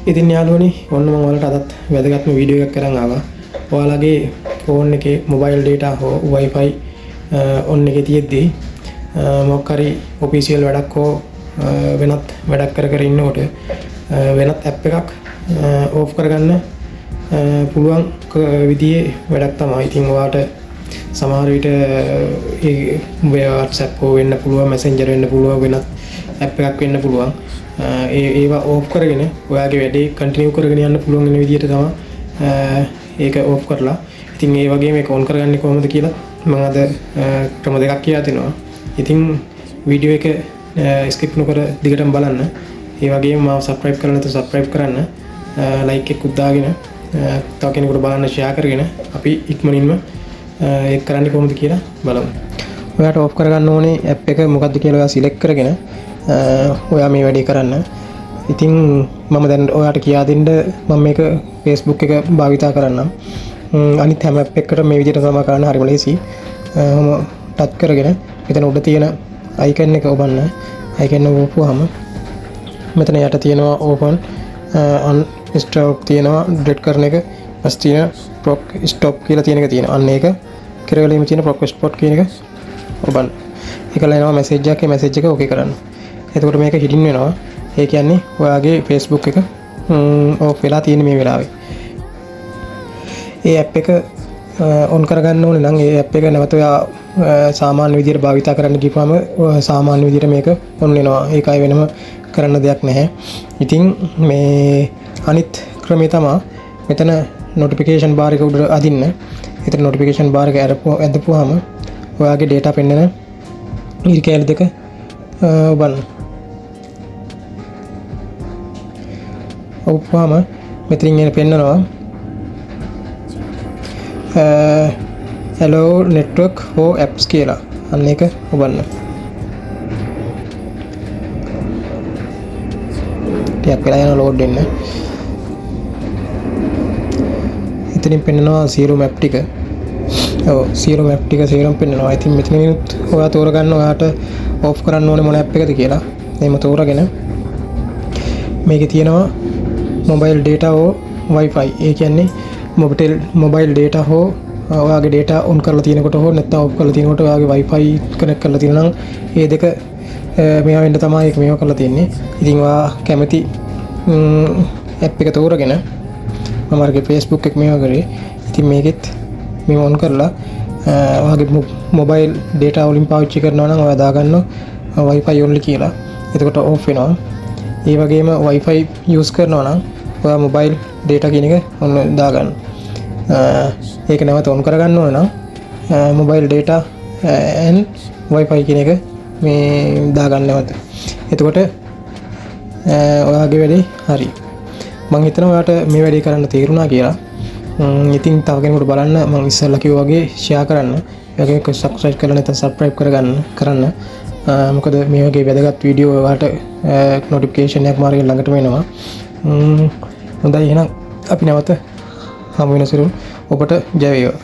ඉතින් යාළුවනි ඔන්න මම ඔයාලට අදත් වැදගත්ම වීඩියෝ එකක් කරන් ආවා. ඔයාලගේ ෆෝන් එකේ මොබයිල් data හෝ wifi on එකේ තියෙද්දි මොකක් හරි ඔෆිෂියල් වැඩක් හෝ වෙනත් වැඩක් කර ඉන්නකොට වෙනත් app එකක් off කරගන්න පුළුවන් විදිහේ වැඩක් තමයි. ඉතින් ඔයාලට සමහර විට ඒ WhatsApp හෝ වෙන්න පුළුවන්, Messenger වෙන්න පුළුවන්, වෙනත් app එකක් වෙන්න පුළුවන්. ඒවා ඕෆ් කරගෙන ඔයාගේ වැඩේ කන්ටිනියු කරගෙන යන්න පුළුවන් වෙන විදිහට තමයි ඒක ඕෆ් කරලා. ඉතින් ඒ වගේම මේක ඔන් කරගන්නේ කොහොමද කියලා මම අද ක්‍රම දෙකක් කියලා දෙනවා. ඉතින් වීඩියෝ එක ස්කිප් නොකර දිගටම බලන්න. ඒ වගේම මාව සබ්ස්ක්‍රයිබ් කරලා නැත්නම් සබ්ස්ක්‍රයිබ් කරන්න. ලයික් එකක් දාගෙන තව කෙනෙකුට බලන්න ෂෙයා කරගෙන අපි ඉක්මනින්ම ඒක කරන්නේ කොහොමද කියලා බලමු. ඔයාට ඕෆ් කරගන්න ඕනේ ඇප් එක මොකක්ද කියලා ඔයා සිලෙක්ට් කරගෙන ඔයා මේ වැඩේ කරන්න. ඉතින් මම දැන් ඔයාට කියා දෙන්න මම මේක Facebook එක භාවිතා කරන්නම්. අනිත් හැම ඇප් එකකටම මේ විදිහට තමයි කරන්න. හරිම ලේසි. ටච් කරගෙන මෙතන උඩ තියෙන අයිකන් එක ඔබන්න. අයිකන් එක ඔපුවාම මෙතන යට තියෙනවා open on stop තියෙනවා delete කරන එක. ඊපස් තියෙන proc stop කියලා තියෙන එක තියෙනවා. අන්න ඒක කෙරවලීම තියෙන proc stop කියන එක ඔබන්න. ඒකලා එනවා message එකක්. ඒ message එක okay කරන්න. එතකොට මේක හිටින් වෙනවා. ඒ කියන්නේ ඔයාගේ Facebook එක ඔෆ් වෙලා තියෙන මේ වෙලාවේ. ඒ ඇප් එක ඔන් කරගන්න ඕනේ නම් ඒ ඇප් එක නැවත ඔයා සාමාන්‍ය විදිහට භාවිතා කරන්න ගිහපුවම සාමාන්‍ය විදිහට මේක ඔන් වෙනවා. ඒකයි වෙනම කරන්න දෙයක් නැහැ. ඉතින් මේ අනිත් ක්‍රමය තමයි මෙතන notification bar එක උඩ අදින්න. එතන notification bar එක ඇදපුවාම ඔයාගේ data පෙන්නන ඉරි කැලි දෙක ඔබන්න. ඔබ්වාම මෙතනින් එන පෙන්නනවා hello network හෝ apps කියලා. අන්න ඒක ඔබන්න. ටිකක් වෙලා යන load වෙන්න. එතනින් පෙන්නනවා zero map ටික. ඔව් zero map ටික zero පෙන්නනවා. ඉතින් මෙතනිනුත් ඔයා තෝරගන්න ඔයාට off කරන්න ඕනේ මොන app එකද කියලා. එහෙම තෝරගෙන මේකේ තියෙනවා mobile data හෝ wifi. ඒ කියන්නේ mobile data හෝ ඔයාගේ data on කරලා තියෙනකොට හෝ නැත්නම් off කරලා තියෙනකොට ඔයාගේ wifi connect කරලා තියෙනවා නම් ඒ දෙක මේවා වෙන්න තමයි ඒක මේවා කරලා තියෙන්නේ. ඉතින් ඔයා කැමති app එක තෝරගෙන මම අරගේ Facebook එක මේවා කරේ. ඉතින් මේකෙත් මේව on කරලා ඔයාගේ mobile data වලින් පාවිච්චි කරනවා නම් ඔයා දාගන්න wifi only කියලා. එතකොට off වෙනවා. ඒ වගේම wifi use කරනවා නම් ඔයා mobile data කියන එක ඔන්න දාගන්න. ඒක නැවත on කරගන්න ඕන නම් mobile data and wifi කියන එක මේ දාගන්න නැවත. එතකොට ඔයාගේ වැඩේ හරි. මම හිතනවා ඔයාට මේ වැඩේ කරන්න තේරුණා කියලා. ඉතින් තව කෙනෙකුට බලන්න මම ඉස්සෙල්ලා කිව්වා වගේ share කරන්න. ඒ වගේම subscribe කරලා නැත්නම් subscribe කරන්න. මොකද මේ වගේ වැදගත් වීඩියෝ ඔයාලට notification එකක් මාර්ගෙන් ළඟටම එනවා. හොඳයි එහෙනම් අපි නැවත හමු වෙනසුරු ඔබට ජය වේවා.